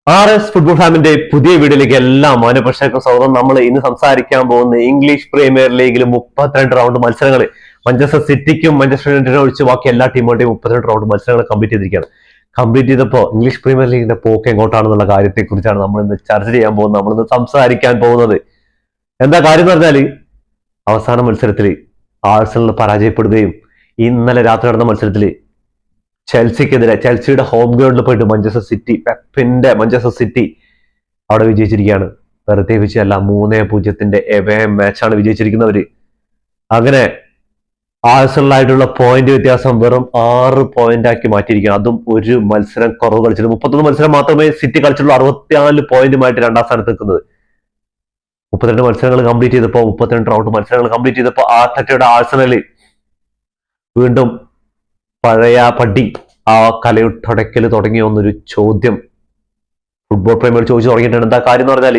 Football ഫാമിന്റെ പുതിയ വീഡിയോയിലേക്ക് എല്ലാ മാന്യപ്രേക്ഷകർക്കും സ്വാഗതം. നമ്മൾ ഇന്ന് സംസാരിക്കാൻ പോകുന്ന ഇംഗ്ലീഷ് പ്രീമിയർ ലീഗിൽ 32 റൗണ്ട് മത്സരങ്ങൾ മാഞ്ചസ്റ്റർ സിറ്റിക്കും മാഞ്ചസ്റ്റർ യുണൈറ്റഡിനും ഒഴിച്ച് ബാക്കി എല്ലാ ടീമുകളുടെയും 32 റൗണ്ട് മത്സരങ്ങൾ കംപ്ലീറ്റ് ചെയ്തിരിക്കുകയാണ്. കംപ്ലീറ്റ് ചെയ്തപ്പോൾ ഇംഗ്ലീഷ് പ്രീമിയർ ലീഗിന്റെ പോക്ക് എങ്ങോട്ടാണെന്നുള്ള കാര്യത്തെ കുറിച്ചാണ് നമ്മൾ ഇന്ന് ചർച്ച ചെയ്യാൻ പോകുന്നത്, നമ്മളിന്ന് സംസാരിക്കാൻ പോകുന്നത്. എന്താ കാര്യം എന്ന് പറഞ്ഞാൽ, അവസാന മത്സരത്തിൽ ആഴ്സണൽ പരാജയപ്പെടുകയും ഇന്നലെ രാത്രി നടന്ന മത്സരത്തിൽ ചെൽസിയുടെ ഹോം ഗ്രൗണ്ടിൽ പോയിട്ട് പെപ്പിന്റെ മാഞ്ചസ്റ്റർ സിറ്റി അവിടെ വിജയിച്ചിരിക്കുകയാണ്. വെറുതെ വിജയമല്ല, 3-0 എവേ മാച്ചാണ് വിജയിച്ചിരിക്കുന്നവര്. അങ്ങനെ ആഴ്സണലായിട്ടുള്ള പോയിന്റ് വ്യത്യാസം വെറും 6 പോയിന്റ് മാറ്റിയിരിക്കുകയാണ്. അതും ഒരു മത്സരം കുറവ് കളിച്ചിട്ട് 31 മത്സരം മാത്രമേ സിറ്റി കളിച്ചിട്ടുള്ളൂ. 64 പോയിന്റുമായിട്ട് രണ്ടാം സ്ഥാനത്ത് നിൽക്കുന്നത്. 32 മത്സരങ്ങൾ കംപ്ലീറ്റ് ചെയ്തപ്പോ 32 റൗണ്ട് മത്സരങ്ങൾ കംപ്ലീറ്റ് ചെയ്തപ്പോ ആർട്ടറ്റയുടെ ആഴ്സണൽ വീണ്ടും പഴയ പടി ആ കലയുടക്കൽ തുടങ്ങിയ ഒന്നൊരു ചോദ്യം ഫുട്ബോൾ പ്രേമികൾ ചോദിച്ചു തുടങ്ങിയിട്ടുണ്ട്. എന്താ കാര്യം എന്ന് പറഞ്ഞാൽ,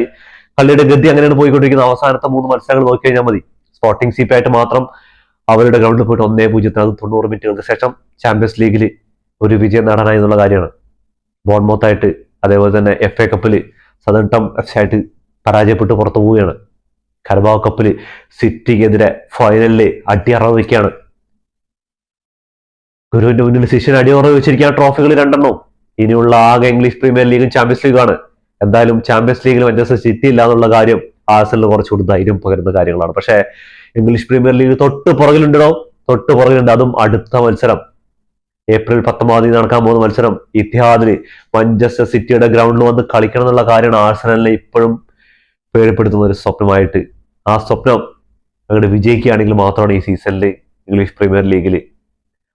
കളിയുടെ ഗതി അങ്ങനെയാണ് പോയിക്കൊണ്ടിരിക്കുന്നത്. അവസാനത്തെ 3 മത്സരങ്ങൾ നോക്കി കഴിഞ്ഞാൽ മതി. സ്പോർട്ടിംഗ് സിപി ആയിട്ട് മാത്രം അവരുടെ ഗ്രൗണ്ടിൽ പോയിട്ട് 1-0, അത് 90 മിനിറ്റുകൾക്ക് ശേഷം ചാമ്പ്യൻസ് ലീഗിൽ ഒരു വിജയം നേടാനായി എന്നുള്ള കാര്യമാണ്. ബോൺമൗത്തായിട്ട്, അതേപോലെ തന്നെ FA കപ്പിൽ സദേൺടൺ FC ആയിട്ട് പരാജയപ്പെട്ട് പുറത്തു പോവുകയാണ്. കരബാവ് കപ്പിൽ സിറ്റിക്കെതിരെ ഫൈനലിൽ അടിയറവ് വയ്ക്കുകയാണ്. ഗുരുവിന്റെ മുന്നിൽ ശിഷ്യൻ അടിയുറവ് വെച്ചിരിക്കുന്ന ട്രോഫികൾ 2 ഇനിയുള്ള ആകെ ഇംഗ്ലീഷ് പ്രീമിയർ ലീഗും ചാമ്പ്യൻസ് ലീഗാണ്. എന്തായാലും ചാമ്പ്യൻസ് ലീഗിൽ മാഞ്ചസ്റ്റർ സിറ്റി ഇല്ല എന്നുള്ള കാര്യം ആഴ്സണലിന് കുറച്ചുകൂടി ധൈര്യം പകരുന്ന കാര്യങ്ങളാണ്. പക്ഷേ ഇംഗ്ലീഷ് പ്രീമിയർ ലീഗ് തൊട്ട് പുറകിലുണ്ട്. അതും അടുത്ത മത്സരം ഏപ്രിൽ 19 നടക്കാൻ പോകുന്ന മത്സരം ഇത്തിഹാദിൽ മാഞ്ചസ്റ്റർ സിറ്റിയുടെ ഗ്രൗണ്ടിൽ വന്ന് കളിക്കണം എന്നുള്ള കാര്യമാണ് ആഴ്സണലിനെ ഇപ്പോഴും പേടിപ്പെടുത്തുന്ന ഒരു സ്വപ്നമായിട്ട്. ആ സ്വപ്നം അങ്ങോട്ട് വിജയിക്കുകയാണെങ്കിൽ മാത്രമാണ് ഈ സീസണിൽ ഇംഗ്ലീഷ് പ്രീമിയർ ലീഗിൽ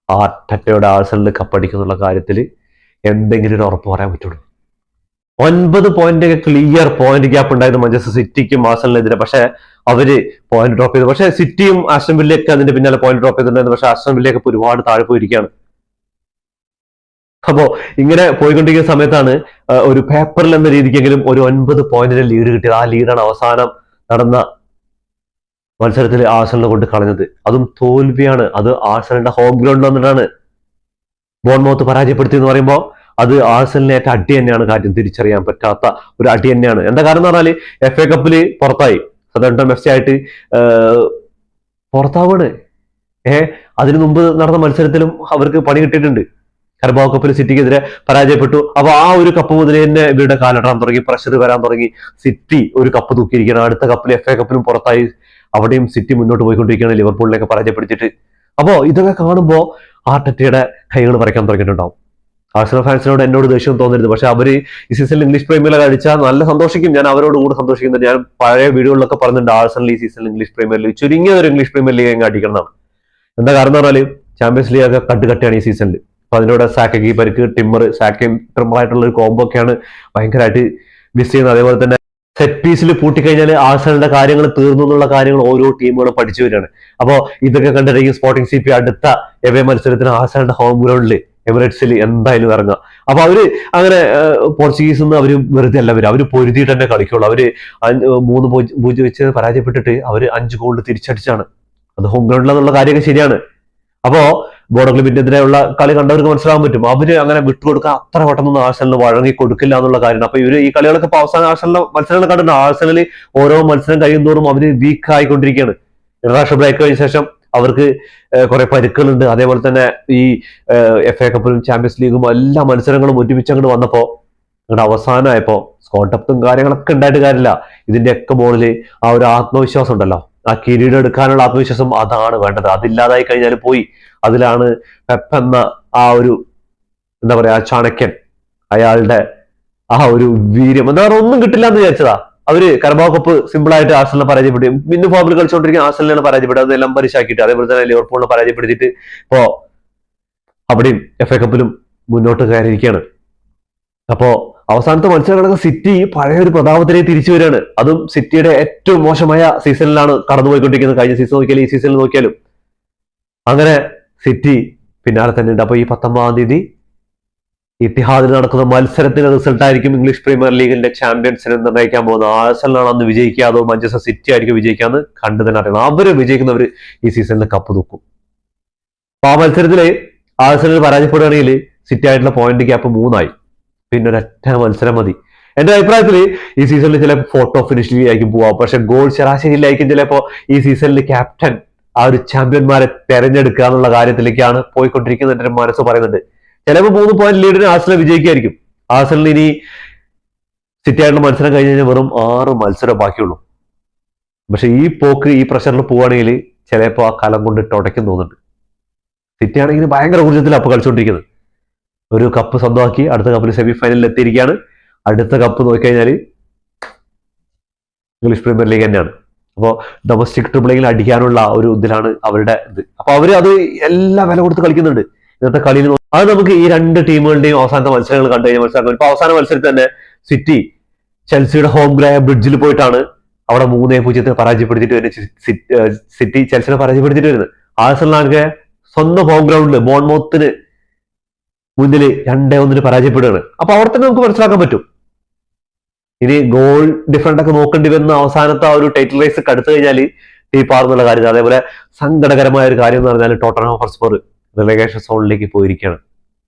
ആർട്ടറ്റയുടെ ആഴ്സണലിൽ കപ്പടിക്കുന്നുള്ള കാര്യത്തിൽ എന്തെങ്കിലും ഒരു ഉറപ്പ് പറയാൻ പറ്റുള്ളൂ. 9 പോയിന്റ് ക്ലിയർ പോയിന്റ് ഗ്യാപ്പ് ഉണ്ടായിരുന്നു മാഞ്ചസ്റ്റർ സിറ്റിക്കും ആഴ്സണലിനെതിരെ. പക്ഷെ അവര് പോയിന്റ് ഡ്രോപ്പ് ചെയ്തു. പക്ഷെ സിറ്റിയും ആസ്റ്റൺ വില്ലയൊക്കെ അതിന്റെ പിന്നാലെ പോയിന്റ് ഡ്രോപ്പ് ചെയ്തിട്ടുണ്ടായിരുന്നു. പക്ഷെ ആസ്റ്റൺ വില്ലയൊക്കെ ഒരുപാട് താഴെ പോയിരിക്കുകയാണ്. അപ്പോ ഇങ്ങനെ പോയിക്കൊണ്ടിരിക്കുന്ന സമയത്താണ് ഒരു പേപ്പറിൽ എന്ന രീതിക്കെങ്കിലും ഒരു 9 പോയിന്റിന്റെ ലീഡ് കിട്ടിയത്. ആ ലീഡാണ് അവസാനം നടന്ന മത്സരത്തിൽ ആഴ്സണലിനെ കൊണ്ട് കളഞ്ഞത്. അതും തോൽവിയാണ്. അത് ആഴ്സണലിന്റെ ഹോം ഗ്രൗണ്ടിൽ വന്നിട്ടാണ് ബോൺമൗത്ത് പരാജയപ്പെടുത്തി എന്ന് പറയുമ്പോൾ അത് ആഴ്സണലിനെ ഏറ്റ അടി തന്നെയാണ്. കാര്യം തിരിച്ചറിയാൻ പറ്റാത്ത ഒരു അടി തന്നെയാണ്. എന്താ കാരണം എന്ന് പറഞ്ഞാൽ, FA കപ്പിൽ പുറത്തായി, സദേൺടൺ FC ആയിട്ട് പുറത്താവാണ്. അതിനു മുമ്പ് നടന്ന മത്സരത്തിലും അവർക്ക് പണി കിട്ടിയിട്ടുണ്ട്. കരബാവ് കപ്പിൽ സിറ്റിക്കെതിരെ പരാജയപ്പെട്ടു. അപ്പൊ ആ ഒരു കപ്പ് മുതൽ തന്നെ ഇവരുടെ കാലട്ടാൻ തുടങ്ങി, പ്രഷർ വരാൻ തുടങ്ങി. സിറ്റി ഒരു കപ്പ് തൂക്കിയിരിക്കണം. അടുത്ത കപ്പിൽ FA കപ്പിലും പുറത്തായി. അവിടെയും സിറ്റി മുന്നോട്ട് പോയിക്കൊണ്ടിരിക്കുകയാണ്, ലിവർപൂളിനെയൊക്കെ പരാജയപ്പെടുത്തിയിട്ട്. അപ്പോ ഇതൊക്കെ കാണുമ്പോൾ ആർട്ടറ്റയുടെ കൈകൾ പറിക്കാൻ തുടങ്ങിയിട്ടുണ്ടാവും. ആഴ്സണൽ ഫാൻസിനോട് എന്നോട് ദേഷ്യം തോന്നരുത്. പക്ഷെ അവര് ഈ സീസണിൽ ഇംഗ്ലീഷ് പ്രീമിയർ ലീഗ് അടിച്ചാൽ നല്ല സന്തോഷിക്കും. ഞാൻ അവരോട് കൂടെ സന്തോഷിക്കുന്നത്. ഞാൻ പഴയ വീഡിയോകളിലൊക്കെ പറഞ്ഞിട്ടുണ്ട്, ആഴ്സണൽ ഈ സീസണിൽ ഇംഗ്ലീഷ് പ്രീമിയർ ലീഗ് ചുരുങ്ങിയ ഒരു ഇംഗ്ലീഷ് പ്രീമിയർ ലീഗ് എങ്ങനെ അടിക്കണം. എന്താ കാരണം എന്ന് പറഞ്ഞാൽ, ചാമ്പ്യൻസ് ലീഗ് ഒക്കെ കട്ടുകട്ടിയാണ് ഈ സീസണിൽ. അപ്പൊ അതിലൂടെ സാക്കയ്ക്ക് പരിക്ക്, ടിമ്മറായിട്ടുള്ള ഒരു കോംബോ ഒക്കെയാണ് ഭയങ്കരമായിട്ട് മിസ് ചെയ്യുന്നത്. അതേപോലെ തന്നെ സെറ്റ് പീസിൽ പൂട്ടിക്കഴിഞ്ഞാൽ ആഴ്സണലിന്റെ കാര്യങ്ങൾ തീർന്നു എന്നുള്ള കാര്യങ്ങൾ ഓരോ ടീമുകളും പഠിച്ചു വരികയാണ്. അപ്പോൾ ഇതൊക്കെ കണ്ടിട്ട് സ്പോർട്ടിംഗ് സിപി അടുത്ത എവേ മത്സരത്തിന് ആഴ്സണലിന്റെ ഹോം ഗ്രൗണ്ടിൽ എമിറേറ്റ്സിൽ എന്തായാലും ഇറങ്ങുക. അപ്പൊ അവര് അങ്ങനെ പോർച്ചുഗീസ് നിന്ന് അവര് വെറുതെ അല്ല, അവര് പൊരുതിയിട്ട് തന്നെ കളിക്കുള്ളൂ. അവര് 3-0 വെച്ച് പരാജയപ്പെട്ടിട്ട് അവര് 5 ഗോൾ തിരിച്ചടിച്ചാണ്. അത് ഹോം ഗ്രൗണ്ടിലെന്നുള്ള കാര്യമൊക്കെ ശരിയാണ്. അപ്പോ ബോർഡോ ക്ലബിനെതിരെയുള്ള കളി കണ്ടവർക്ക് മനസ്സിലാകാൻ പറ്റും. അവര് അങ്ങനെ വിട്ടുകൊടുക്കാൻ അത്ര പെട്ടെന്നൊന്നും ആഴ്സണലിന് വഴങ്ങി കൊടുക്കില്ല എന്നുള്ള കാര്യമാണ്. അപ്പൊ ഇവര് ഈ കളികളൊക്കെ ഇപ്പൊ അവസാന ആഴ്സണലിന്റെ മത്സരങ്ങൾ കണ്ടിട്ടുണ്ട്. ആഴ്സണൽ ഓരോ മത്സരം കഴിയുന്തോറും അവര് വീക്ക് ആയിക്കൊണ്ടിരിക്കുകയാണ്. ഇന്റർനാഷണൽ ബ്രേക്ക് കഴിഞ്ഞ ശേഷം അവർക്ക് കുറെ പരിക്കുകളുണ്ട്. അതേപോലെ തന്നെ ഈ FA കപ്പിലും ചാമ്പ്യൻസ് ലീഗും എല്ലാ മത്സരങ്ങളും ഒരുമിച്ച് അങ്ങോട്ട് വന്നപ്പോ അങ്ങോട്ട് അവസാനമായപ്പോ സ്കോർ ഡെപ്തും കാര്യങ്ങളൊക്കെ ഉണ്ടായിട്ട് കാര്യമില്ല. ഇതിന്റെയൊക്കെ മുകളിൽ ആ ഒരു ആത്മവിശ്വാസം ഉണ്ടല്ലോ, ആ കിരീടം എടുക്കാനുള്ള ആത്മവിശ്വാസം, അതാണ് വേണ്ടത്. അതില്ലാതായി കഴിഞ്ഞാൽ പോയി. അതിലാണ് പെപ്പ് എന്ന ആ ഒരു എന്താ പറയാ ചാണക്യൻ, അയാളുടെ ആ ഒരു വീര്യം, എന്താ പറയുക, ഒന്നും കിട്ടില്ല എന്ന് വിചാരിച്ചതാ. അവര് കരബാവ് കപ്പ് സിമ്പിൾ ആയിട്ട് ആഴ്സണലിനെ പരാജയപ്പെടുത്തി. മിന്നു ഫോമിൽ കളിച്ചുകൊണ്ടിരിക്കുന്ന ആഴ്സണലിനെ പരാജയപ്പെട്ടത്, അതെല്ലാം പരിശാക്കിയിട്ട്. അതേപോലെ തന്നെ ലിവർപൂളിനെ പരാജയപ്പെടുത്തിയിട്ട് ഇപ്പോ അവിടെയും FA കപ്പിലും മുന്നോട്ട് കയറിയിരിക്കുകയാണ്. അപ്പോ അവസാനത്തെ മത്സരങ്ങളൊക്കെ സിറ്റി പഴയ ഒരു പ്രതാപത്തിലേക്ക് തിരിച്ചു വരികയാണ്. അതും സിറ്റിയുടെ ഏറ്റവും മോശമായ സീസണിലാണ് കടന്നുപോയിക്കൊണ്ടിരിക്കുന്നത്. കഴിഞ്ഞ സീസൺ നോക്കിയാലും ഈ സീസണിൽ നോക്കിയാലും അങ്ങനെ സിറ്റി പിന്നാലെ തന്നെ ഉണ്ട്. അപ്പൊ ഈ 19-ാം തീയതി ഇത്തിഹാദിൽ നടക്കുന്ന മത്സരത്തിന്റെ റിസൾട്ട് ആയിരിക്കും ഇംഗ്ലീഷ് പ്രീമിയർ ലീഗിന്റെ ചാമ്പ്യൻസിനെ നിർണ്ണയിക്കാൻ പോകുന്നത്. ആഴ്സണലാണ് അന്ന് വിജയിക്കുക, അതോ മാഞ്ചസ്റ്റർ സിറ്റി ആയിരിക്കും വിജയിക്കാന്ന് കണ്ടു തന്നെ അറിയണം. അവര് വിജയിക്കുന്നവര് ഈ സീസണിൽ കപ്പ് തൂക്കും. അപ്പൊ ആ മത്സരത്തില് ആഴ്സണൽ പരാജയപ്പെടുകയാണെങ്കിൽ സിറ്റി ആയിട്ടുള്ള പോയിന്റ് ഗ്യാപ്പ് 3 ആയി. പിന്നെ ഒരൊറ്റ മത്സരം മതി. എന്റെ അഭിപ്രായത്തിൽ ഈ സീസണിൽ ചില ഫോട്ടോ ഫിനിഷിലായിരിക്കും പോവാം, പക്ഷെ ഗോൾ ശരാശരിയിലായിരിക്കും ചിലപ്പോ ഈ സീസണിൽ ക്യാപ്റ്റൻ ആ ഒരു ചാമ്പ്യന്മാരെ തെരഞ്ഞെടുക്കുക എന്നുള്ള കാര്യത്തിലേക്കാണ് പോയിക്കൊണ്ടിരിക്കുന്നത് എന്റെ മനസ്സ് പറയുന്നുണ്ട്. ചിലപ്പോൾ 3 പോയിന്റ് ലീഡിന് ആഴ്സണൽ വിജയിക്കായിരിക്കും. ആഴ്സണലിന് ഇനി സിറ്റി ആയിട്ടുള്ള മത്സരം കഴിഞ്ഞ് കഴിഞ്ഞാൽ വെറും 6 മത്സരം ബാക്കിയുള്ളൂ. പക്ഷെ ഈ പോക്ക് ഈ പ്രഷറിൽ പോവുകയാണെങ്കിൽ ചിലപ്പോൾ ആ കലം കൊണ്ട് ഉടയ്ക്കും തോന്നുന്നുണ്ട്. സിറ്റി ആണെങ്കിൽ ഭയങ്കര ഊർജ്ജത്തിൽ അപ്പൊ കളിച്ചുകൊണ്ടിരിക്കുന്നത്. ഒരു കപ്പ് സ്വന്തമാക്കി അടുത്ത കപ്പിൽ സെമി ഫൈനലിൽ എത്തിയിരിക്കുകയാണ്. അടുത്ത കപ്പ് നോക്കിക്കഴിഞ്ഞാൽ ഇംഗ്ലീഷ് പ്രീമിയർ ലീഗ് തന്നെയാണ്. അപ്പോൾ ഡൊമസ്റ്റിക് ട്രിപ്പിളിൽ അടിക്കാനുള്ള ഒരു ഇതിലാണ് അവരുടെ ഇത്. അപ്പൊ അവര് അത് എല്ലാ വില കൊടുത്ത് കളിക്കുന്നുണ്ട് ഇന്നത്തെ കളിയിൽ. അത് നമുക്ക് ഈ 2 ടീമുകളുടെയും അവസാനത്തെ മത്സരങ്ങൾ കണ്ടു കഴിഞ്ഞാൽ മനസ്സിലാക്കും. ഇപ്പൊ അവസാന മത്സരത്തിൽ തന്നെ സിറ്റി ചെൽസിയുടെ ഹോം ഗ്രൗണ്ട് ബ്രിഡ്ജിൽ പോയിട്ടാണ് അവിടെ 3-0 പരാജയപ്പെടുത്തിയിട്ട് വരുന്നത്. സിറ്റി ചെൽസിനെ പരാജയപ്പെടുത്തിയിട്ട് വരുന്നത്. ആഴ്സണലാകെ സ്വന്തം ഹോം ഗ്രൗണ്ടിൽ ബോൺമൗത്തിന് മുന്നിൽ 2-1 പരാജയപ്പെടുകയാണ്. അപ്പൊ അവിടെ തന്നെ നമുക്ക് മനസ്സിലാക്കാൻ പറ്റും ഇനി ഗോൾ ഡിഫറൻറ്റ് ഒക്കെ നോക്കേണ്ടി വരുന്ന അവസാനത്തെ ആ ഒരു ടൈറ്റിൽ റേസ് കടുത്തു കഴിഞ്ഞാൽ തീപ്പാറുന്നുള്ള കാര്യം. അതേപോലെ സങ്കടകരമായ ഒരു കാര്യം എന്ന് പറഞ്ഞാൽ ടോട്ടൻഹാം ഹോട്ട്സ്പർ റിലേഗേഷൻ സോണിലേക്ക് പോയിരിക്കുകയാണ്.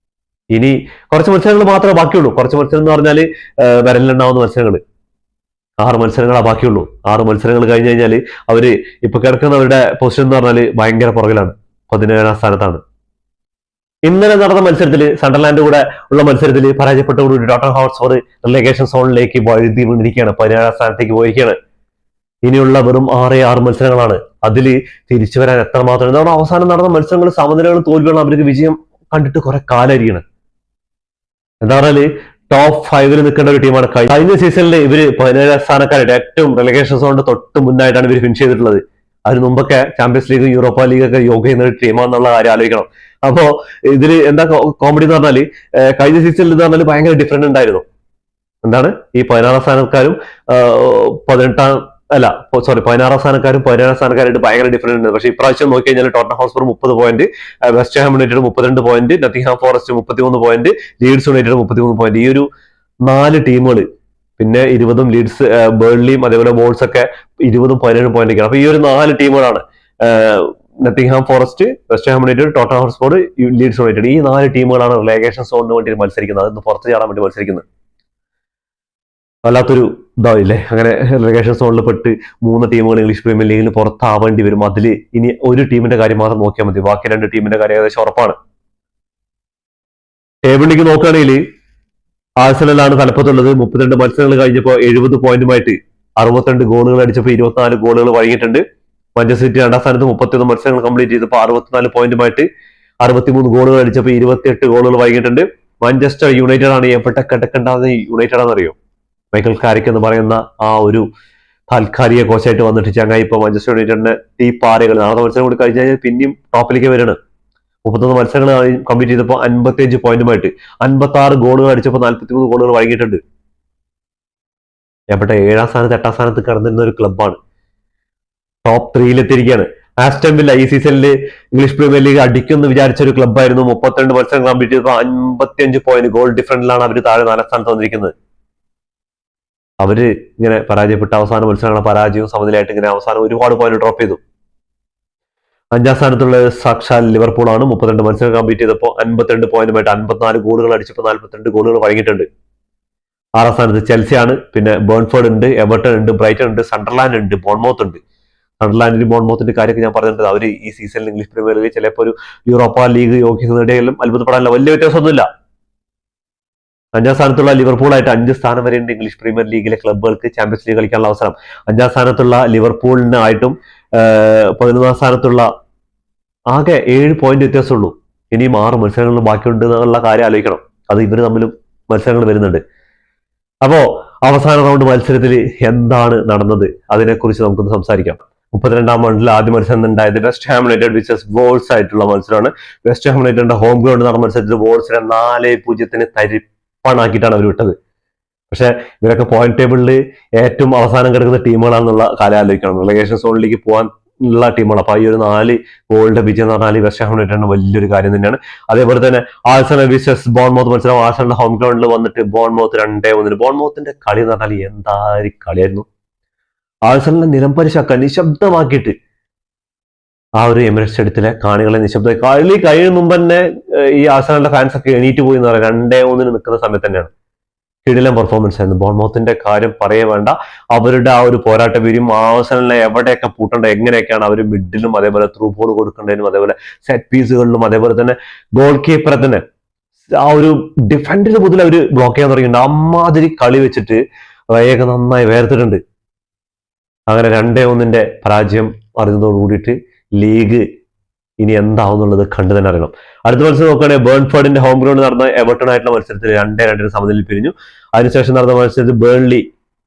ഇനി കുറച്ച് മത്സരങ്ങൾ മാത്രമേ ബാക്കിയുള്ളൂ. കുറച്ച് മത്സരം എന്ന് പറഞ്ഞാൽ വിരലിലുണ്ടാവുന്ന മത്സരങ്ങൾ 6 മത്സരങ്ങളാണ് ബാക്കിയുള്ളൂ. 6 മത്സരങ്ങൾ കഴിഞ്ഞ് കഴിഞ്ഞാൽ അവര് ഇപ്പൊ കിടക്കുന്നവരുടെ പൊസിഷൻ എന്ന് പറഞ്ഞാൽ ഭയങ്കര പുറകിലാണ്, 17ാം സ്ഥാനത്താണ്. ഇന്നലെ നടന്ന മത്സരത്തിൽ സണ്ടർലാൻഡ് കൂടെ ഉള്ള മത്സരത്തിൽ പരാജയപ്പെട്ടതോടുകൂടി ടോട്ടൻഹാം ഹോട്ട്സ്പർ റിലേഗേഷൻ സോണിലേക്ക് വഴുതി വീണിരിക്കുകയാണ്, 17ാം സ്ഥാനത്തേക്ക് പോയിരിക്കുകയാണ്. ഇനിയുള്ള വെറും 6 മത്സരങ്ങളാണ്. അതിൽ തിരിച്ചു വരാൻ എത്രമാത്രം. എന്താണ് അവസാനം നടന്ന മത്സരങ്ങൾ സമനിലകളും തോൽവികളും അവർക്ക് വിജയം കണ്ടിട്ട് കുറെ കാലായിരിക്കണം. എന്താ പറഞ്ഞാല് ടോപ്പ് 5 നിൽക്കേണ്ട ഒരു ടീമാണ്. കഴിഞ്ഞ സീസണിൽ ഇവര് 17ാം സ്ഥാനക്കാരുടെ ഏറ്റവും റിലേഗേഷൻ സോണിന്റെ തൊട്ട് മുന്നായിട്ടാണ് ഇവർ ഫിനിഷ് ചെയ്തിട്ടുള്ളത്. അതിന് മുമ്പൊക്കെ ചാമ്പ്യൻസ് ലീഗ് യൂറോപ്പ ലീഗ് ഒക്കെ യോഗ്യ ചെയ്യുന്ന ഒരു ടീമാണെന്നുള്ള കാര്യം ആലോചിക്കണം. അപ്പോ ഇതിൽ എന്താ കോമഡി എന്ന് പറഞ്ഞാല് കഴിഞ്ഞ സീസണിൽ എന്ന് പറഞ്ഞാൽ ഭയങ്കര ഡിഫറൻറ്റ് ഉണ്ടായിരുന്നു. എന്താണ് ഈ 16ാം സ്ഥാനക്കാരും 16ാം സ്ഥാനക്കാരും 17ാം സ്ഥാനക്കാരായിട്ട് ഭയങ്കര ഡിഫറൻറ്റ് ഉണ്ട്. പക്ഷേ ഇപ്രാവശ്യം നോക്കി കഴിഞ്ഞാൽ Tottenham Hotspur 30 point, West Ham United 32 point, Nottingham Forest 33 point, Leeds United 33 point. ഈ ഒരു 4 ടീമുകൾ, പിന്നെ 20 ലീഡ്സ്, ബേൺലിയും അതേപോലെ വോൾസ് ഒക്കെ 20, 17 പോയിന്റ് ഒക്കെയാണ്. അപ്പൊ ഈ ഒരു 4 ടീമുകളാണ് Nottingham Forest, West Ham United, Tottenham Hotspur, Leeds United. ഈ 4 ടീമുകളാണ് റിലേഗേഷൻ സോണിന് വേണ്ടി മത്സരിക്കുന്നത്. അതിന് പുറത്ത് ചാടാൻ വേണ്ടി മത്സരിക്കുന്നത്. വല്ലാത്തൊരു ഇതാവില്ലേ അങ്ങനെ റിലേഗേഷൻ സോണിൽ പെട്ട് 3 ടീമുകൾ ഇംഗ്ലീഷ് പ്രീമിയർ ലീഗിൽ പുറത്താവേണ്ടി വരും. അതിൽ ഇനി ഒരു ടീമിന്റെ കാര്യം മാത്രം നോക്കിയാൽ മതി, ബാക്കി 2 ടീമിന്റെ കാര്യം ഏകദേശം ഉറപ്പാണ്. ടേബിളിലേക്ക് നോക്കുകയാണെങ്കിൽ ആഴ്സണലാണ് തലപ്പത്തുള്ളത്. 32 മത്സരങ്ങൾ കഴിഞ്ഞപ്പോൾ 70 പോയിന്റുമായിട്ട് 62 ഗോളുകൾ അടിച്ചപ്പോൾ 24 ഗോളുകൾ വഴങ്ങിയിട്ടുണ്ട്. മാഞ്ചസ്റ്റർ സിറ്റി 2ാം സ്ഥാനത്ത് 31 മത്സരങ്ങൾ കംപ്ലീറ്റ് ചെയ്തപ്പോൾ 64 പോയിന്റുമായിട്ട് 63 ഗോളുകൾ അടിച്ചപ്പോൾ 28 ഗോളുകൾ വഴങ്ങിയിട്ടുണ്ട്. മാഞ്ചസ്റ്റർ യുണൈറ്റഡ് ആണ് എവിടെ കിടക്കേണ്ടത് യുണൈറ്റഡ് ആണെന്നറിയോ? മൈക്കൽ കാരിക് എന്ന് പറയുന്ന ആ ഒരു താൽക്കാലിക കോച്ചായിട്ട് വന്നിട്ട് ചങ്ങായി ഇപ്പൊ മാഞ്ചസ്റ്റർ യുണൈറ്റഡിന്റെ പാറകൾ 4 മത്സരം കൂടി കഴിഞ്ഞ് കഴിഞ്ഞാൽ പിന്നെയും ടോപ്പിലേക്ക് വരണം. 31 മത്സരങ്ങൾ കംപ്ലീറ്റ് ചെയ്തപ്പോൾ 55 പോയിന്റുമായിട്ട് 56 ഗോളുകൾ അടിച്ചപ്പോൾ 43 ഗോളുകൾ വഴങ്ങിയിട്ടുണ്ട്. എവിടെ 7ാം സ്ഥാനത്ത് 8ാം സ്ഥാനത്ത് കിടന്നിരുന്ന ഒരു ക്ലബ്ബാണ്. ടോപ്പ് 3 എത്തിയിരിക്കുകയാണ്. ആസ്റ്റൺ വില്ല ഈ സീസണിൽ ഇംഗ്ലീഷ് പ്രീമിയർ ലീഗ് അടിക്കുമെന്ന് വിചാരിച്ച ഒരു ക്ലബ്ബായിരുന്നു. 32 മത്സരം കംപ്ലീറ്റ് ചെയ്തപ്പോൾ 55 പോയിന്റ് ഗോൾ ഡിഫറൻറ്റിലാണ് അവർ താഴെ 4ാം സ്ഥാനത്ത് വന്നിരിക്കുന്നത്. അവര് ഇങ്ങനെ പരാജയപ്പെട്ട അവസാന മത്സരങ്ങളെ പരാജയവും സമനിലയായിട്ട് ഇങ്ങനെ അവസാനം ഒരുപാട് പോയിന്റ് ഡ്രോപ്പ് ചെയ്തു. 5ാം സ്ഥാനത്തുള്ള സാക്ഷാൽ ലിവർപൂൾ ആണ്. 32 മത്സരം കംപ്ലീറ്റ് ചെയ്തപ്പോൾ 52 പോയിന്റുമായിട്ട് 54 ഗോളുകൾ അടിച്ചപ്പോൾ 42 ഗോളുകൾ വഴങ്ങിയിട്ടുണ്ട്. 6ാം സ്ഥാനത്ത് ചെൽസി ആണ്. പിന്നെ ബേൺഫോർഡ് ഉണ്ട്, എവർട്ടൺ ഉണ്ട്, ബ്രൈറ്റൺ ഉണ്ട്, സണ്ടർലാൻഡ് ഉണ്ട്, ബോൺമൗത്ത് ഉണ്ട്. സണ്ടർലാൻഡിന്റെ ബോൺമൗത്തിന്റെ കാര്യമൊക്കെ ഞാൻ പറഞ്ഞിട്ടുണ്ട്. അവർ ഈ സീസണിൽ ഇംഗ്ലീഷ് പ്രീമിയർ ലീഗ് ചിലപ്പോൾ ഒരു യൂറോപ്പ ലീഗ് യോഗ്യത നേടിയാലും അത്ഭുതപ്പെടാനില്ല, വലിയ വ്യത്യാസമൊന്നുമില്ല. 5ാം സ്ഥാനത്തുള്ള ലിവർപൂളായിട്ട് 5 സ്ഥാനം വരെയുണ്ട് ഇംഗ്ലീഷ് പ്രീമിയർ ലീഗിലെ ക്ലബ്ബുകൾക്ക് ചാമ്പ്യൻസ് ലീഗ് കളിക്കാനുള്ള അവസരം. 5ാം സ്ഥാനത്തുള്ള ലിവർപൂളിനായിട്ടും 11ാം സ്ഥാനത്തുള്ള ആകെ 7 പോയിന്റ് വ്യത്യാസമുള്ളൂ. ഇനിയും 6 മത്സരങ്ങൾ ബാക്കിയുണ്ട് എന്നുള്ള കാര്യം ആലോചിക്കണം. അത് ഇവർ തമ്മിലും മത്സരങ്ങൾ വരുന്നുണ്ട്. അപ്പോ അവസാന റൗണ്ട് മത്സരത്തിൽ എന്താണ് നടന്നത് അതിനെക്കുറിച്ച് നമുക്കൊന്ന് സംസാരിക്കാം. 32ാം റൗണ്ടിൽ ആദ്യ മത്സരം ഉണ്ടായത് West Ham United versus Wolves ആയിട്ടുള്ള മത്സരമാണ്. വെസ്റ്റ് ഹാം യുണൈറ്റഡിന്റെ ഹോം ഗ്രൗണ്ട് നടന്ന മത്സരത്തിൽ വോൾസിനെ 4-0 തരിപ്പണാക്കിയിട്ടാണ് അവർ വിട്ടത്. പക്ഷെ ഇവരൊക്കെ പോയിന്റ് ടേബിളിൽ ഏറ്റവും അവസാനം കിടക്കുന്ന ടീമുകളാണെന്നുള്ള കാര്യം ആലോചിക്കണം. റിലേഗേഷൻ സോണിലേക്ക് പോകാൻ ഉള്ള ടീമുകൾ. അപ്പൊ ഈ ഒരു 4 ഗോളിന്റെ വിജയം എന്ന് പറഞ്ഞാൽ വെസ്റ്റ് ഹാം യുണൈറ്റഡിന് വലിയൊരു കാര്യം തന്നെയാണ്. അതേപോലെ തന്നെ ആഴ്സണൽ വിസസ് ബോൺമൗത്ത് മത്സരം ആഴ്സണലിന്റെ ഹോം ഗ്രൗണ്ടിൽ വന്നിട്ട് ബോൺമൗത്ത് 2-1. ബോൺമൗത്തിന്റെ കളി എന്ന് പറഞ്ഞാൽ എന്താ കളിയായിരുന്നു. ആഴ്സണലിനെ നിലംപരിശാക്കാൻ നിശബ്ദമാക്കിയിട്ട് ആ ഒരു എമിറേറ്റ്സ് സ്റ്റേഡിയത്തിലെ കാണികളെ നിശബ്ദ കളി കഴിയും മുമ്പ് തന്നെ ഈ ആഴ്സണലിന്റെ ഫാൻസ് ഒക്കെ എണീറ്റ് പോയി എന്ന് പറയാം. 2-1 നിൽക്കുന്ന സമയത്ത് തന്നെയാണ് കിടിലൻ പെർഫോമൻസ് ആയിരുന്നു. ബോൺമൗത്തിന്റെ കാര്യം പറയേ വേണ്ട. അവരുടെ ആ ഒരു പോരാട്ട വീര്യം, ആഴ്സണലിനെ എവിടെയൊക്കെ പൂട്ടേണ്ട, എങ്ങനെയൊക്കെയാണ് അവർ മിഡിലും അതേപോലെ ത്രൂ ബോൾ കൊടുക്കേണ്ടതിനും അതേപോലെ സെറ്റ് പീസുകളിലും അതേപോലെ തന്നെ ഗോൾ കീപ്പറെ തന്നെ ആ ഒരു ഡിഫൻഡിന് മുതൽ അവർ ബ്ലോക്ക് ചെയ്യാൻ തുടങ്ങിയിട്ടുണ്ട്. അമ്മാതിരി കളി വെച്ചിട്ട് റയയൊക്കെ നന്നായി വേർത്തിട്ടുണ്ട്. അങ്ങനെ 2-1 പരാജയം അറിഞ്ഞതോട് കൂടിയിട്ട് ലീഗ് ഇനി എന്താവും എന്നുള്ളത് കണ്ടു തന്നെ അറിയണം. അടുത്ത മത്സരം നോക്കുകയാണെങ്കിൽ ബേൺഫോർഡിന്റെ ഹോം ഗ്രൗണ്ട് നടന്ന എവർട്ടൺ ആയിട്ടുള്ള മത്സരത്തിൽ 2-2 സമനിലയിൽ പിരിഞ്ഞു. അതിനുശേഷം നടന്ന മത്സരത്തിൽ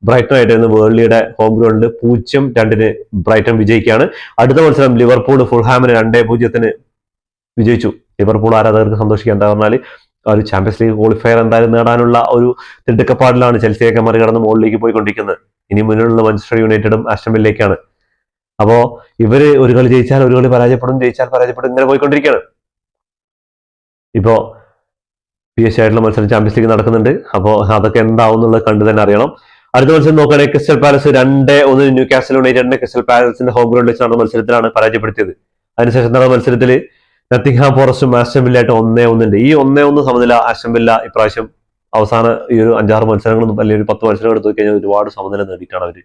ബ്രൈറ്റൺ ആയിട്ടായിരുന്നു. ബേൺലിയുടെ ഹോം ഗ്രൗണ്ടിൽ 0-2 ബ്രൈറ്റൺ വിജയിക്കുകയാണ്. അടുത്ത മത്സരം ലിവർപൂൾ ഫുൾഹാമിന് 2-0 വിജയിച്ചു. ലിവർപൂൾ ആരാധകർക്ക് സന്തോഷിക്കാൻ എന്താ പറഞ്ഞാൽ ആ ഒരു ചാമ്പ്യൻസ് ലീഗ് ക്വാളിഫയർ എന്തായാലും നേടാനുള്ള ഒരു തിടുക്കപ്പാടിലാണ് ചെൽസിയൊക്കെ മറികടന്ന് മുകളിലേക്ക് പോയിക്കൊണ്ടിരിക്കുന്നത്. ഇനി മുന്നിലുള്ള മാഞ്ചസ്റ്റർ യുണൈറ്റഡും ആസ്റ്റൺ വില്ലയ്ക്കാണ്. അപ്പോ ഇവര് ഒരു കളി ജയിച്ചാൽ ഒരു കളി പരാജയപ്പെടും, ജയിച്ചാൽ പരാജയപ്പെടും, ഇങ്ങനെ പോയിക്കൊണ്ടിരിക്കുകയാണ്. ഇപ്പോ PSG ആയിട്ടുള്ള മത്സരം ചാമ്പ്യൻസ് ലീഗ് നടക്കുന്നുണ്ട്. അപ്പോൾ അതൊക്കെ എന്താവും എന്നുള്ളത് കണ്ടു തന്നെ അറിയണം. അടുത്ത മത്സരം നോക്കുകയാണെങ്കിൽ ക്രിസ്റ്റൽ പാലസ് 2-1 ന്യൂകാസൽ യുണൈറ്റഡിന്റെ ക്രിസ്റ്റൽ പാലസിന്റെ ഹോം ഗ്രൗണ്ടിൽ വെച്ച് നടന്ന മത്സരത്തിലാണ് പരാജയപ്പെടുത്തിയത്. അതിനുശേഷം നടന്ന മത്സരത്തിൽ നത്തിങ്ഹാം ഫോറസ്റ്റും ആസ്റ്റൺ വില്ലയായിട്ട് 1-1 ഈ 1-1 സമനില ആസ്റ്റൺ വില്ല ഇപ്രാവശ്യം അവസാന ഈ ഒരു 5-6 മത്സരങ്ങളൊന്നും അല്ലെങ്കിൽ ഒരു 10 മത്സരങ്ങൾ എടുത്തു കഴിഞ്ഞാൽ ഒരുപാട് സമനില നേടിയിട്ടാണ് അവർ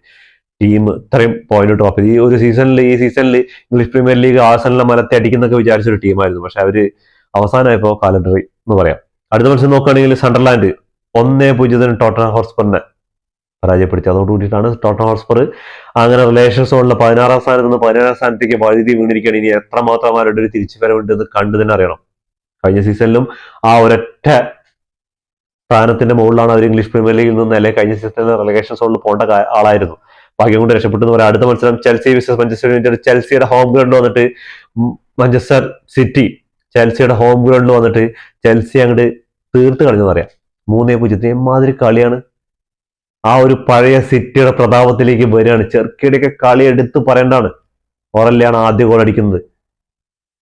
ടീം ഇത്രയും പോയിന്റ് ഡ്രോപ്പ് ചെയ്ത്. ഈ സീസണിൽ ഇംഗ്ലീഷ് പ്രീമിയർ ലീഗ് ആഴ്സണലിനെ മലത്തെ അടിക്കുന്നൊക്കെ വിചാരിച്ചൊരു ടീമായിരുന്നു. പക്ഷെ അവര് അവസാനമായപ്പോൾ കാലണ്ടറി എന്ന് പറയാം. അടുത്ത മത്സരം നോക്കുകയാണെങ്കിൽ സണ്ടർലാൻഡ് 1-0 ടോട്ടൻഹാം ഹോട്ട്സ്പറിനെ പരാജയപ്പെടുത്തി. അതോടുകൂടിയിട്ടാണ് ടോട്ടൻഹാം ഹോട്ട്സ്പർ അങ്ങനെ റിലേഷൻ സോണിലെ 16ാം സ്ഥാനത്ത് നിന്ന് 17ാം സ്ഥാനത്തേക്ക് വഴുതി വീണിരിക്കുകയാണ്. ഇനി എത്രമാത്രം അവരുടെ ഒരു തിരിച്ചുവരവുണ്ടെന്ന് കണ്ടു തന്നെ അറിയണം. കഴിഞ്ഞ സീസണിലും ആ ഒരൊറ്റ സ്ഥാനത്തിന്റെ മുകളിലാണ് അവർ ഇംഗ്ലീഷ് പ്രീമിയർ ലീഗിൽ നിന്ന് അല്ലെങ്കിൽ കഴിഞ്ഞ സീസണിൽ റിലേഷൻ സോണിൽ പോകേണ്ട ആളായിരുന്നു. ഭാഗ്യം കൊണ്ട് രക്ഷപ്പെട്ടു എന്ന് പറയാം. അടുത്ത മത്സരം ചെൽസി വിസസ് മാഞ്ചസ്റ്റർ യുണൈറ്റഡ്. ചെൽസിയുടെ ഹോം ഗ്രൗണ്ടിൽ വന്നിട്ട് മാഞ്ചസ്റ്റർ സിറ്റി ചെൽസിയുടെ ഹോം ഗ്രൗണ്ടിൽ വന്നിട്ട് ചെൽസി അങ്ങോട്ട് തീർത്ത് കളഞ്ഞെന്ന് പറയാം. 3-0 എമ്മാതിരി കളിയാണ്. ആ ഒരു പഴയ സിറ്റിയുടെ പ്രതാപത്തിലേക്ക് വരികയാണ്. ചെറുക്കിയുടെയൊക്കെ കളി എടുത്ത് പറയേണ്ടതാണ്. ഓറല്ലാണ് ആദ്യ ഗോൾ അടിക്കുന്നത്.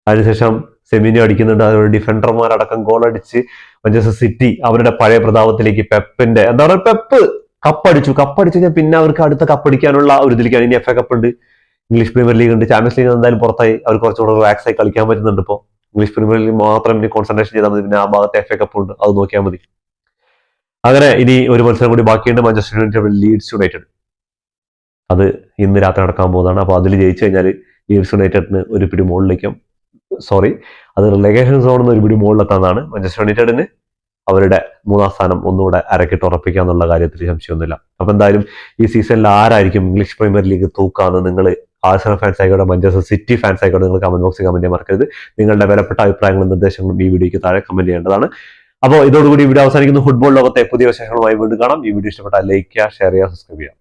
അതിനുശേഷം സെമിനിയോ അടിക്കുന്നുണ്ട്. അതുപോലെ ഡിഫൻഡർമാരടക്കം ഗോൾ അടിച്ച് മാഞ്ചസ്റ്റർ സിറ്റി അവരുടെ പഴയ പ്രതാപത്തിലേക്ക് പെപ്പിന്റെ എന്താ പറയുക, പെപ്പ് കപ്പടിച്ചു കഴിഞ്ഞാൽ പിന്നെ അവർക്ക് അടുത്ത കപ്പടിക്കാനുള്ള ഒരു ഇതിലേക്കാണ്. ഇനി FA കപ്പ് ഉണ്ട്, ഇംഗ്ലീഷ് പ്രീമിയർ ലീഗ് ഉണ്ട്, ചാമ്പ്യൻസ് ലീഗ് എന്തായാലും പുറത്തായി. അവർ കുറച്ചുകൂടെ റിലാക്സ് ആയി കളിക്കാൻ പറ്റുന്നുണ്ട്. ഇപ്പോൾ ഇംഗ്ലീഷ് പ്രീമിയർ ലീഗ് മാത്രം ഇനി കോൺസെൻട്രേഷൻ ചെയ്താൽ മതി. പിന്നെ ആ ഭാഗത്ത് FA കപ്പ് ഉണ്ട്, അത് നോക്കിയാൽ മതി. അങ്ങനെ ഇനി ഒരു മത്സരം കൂടി ബാക്കിയുണ്ട്, മാഞ്ചസ്റ്റർ യുണൈറ്റഡ് ലീഡ്സ് യുണൈറ്റഡ്. അത് ഇന്ന് രാത്രി നടക്കാൻ പോകുന്നതാണ്. അപ്പോൾ അതിൽ ജയിച്ചു കഴിഞ്ഞാൽ ലീഡ്സ് യുണൈറ്റഡിന് ഒരു പിടി മുകളിലേക്കും അത് റിലേഗേഷൻ സോണിൽ നിന്ന് ഒരു പിടി മുകളിലെത്താന്നാണ്. മാഞ്ചസ്റ്റർ യുണൈറ്റഡിന് അവരുടെ 3ാം സ്ഥാനം ഒന്നുകൂടെ അരക്കിട്ട് ഉറപ്പിക്കുക എന്നുള്ള കാര്യത്തിൽ സംശയമൊന്നുമില്ല. അപ്പൊ എന്തായാലും ഈ സീസണിൽ ആരായിരിക്കും ഇംഗ്ലീഷ് പ്രീമിയർ ലീഗ് തൂക്കാന്ന് നിങ്ങൾ ആഴ്സണൽ ഫാൻസ് ആയിക്കോട്ടെ മാഞ്ചസ്റ്റർ സിറ്റി ഫാൻസ് ആയിക്കോട്ടെ നിങ്ങൾ കമന്റ് ബോക്സിൽ കമന്റ് ചെയ്യാൻ മറക്കരുത്. നിങ്ങളുടെ വിലപ്പെട്ട അഭിപ്രായങ്ങളും നിർദ്ദേശങ്ങളും ഈ വീഡിയോയ്ക്ക് താഴെ കമന്റ് ചെയ്യേണ്ടതാണ്. അപ്പോൾ ഇതോടുകൂടി വീഡിയോ അവസാനിക്കുന്നു. ഫുട്ബോൾ ലോകത്തെ പുതിയ വിശേഷങ്ങളുമായി വീണ്ടും കാണാം. ഈ വീഡിയോ ഇഷ്ടപ്പെട്ടാൽ ലൈക്ക് ചെയ്യുക, ഷെയർ ചെയ്യുക, സബ്സ്ക്രൈബ് ചെയ്യുക.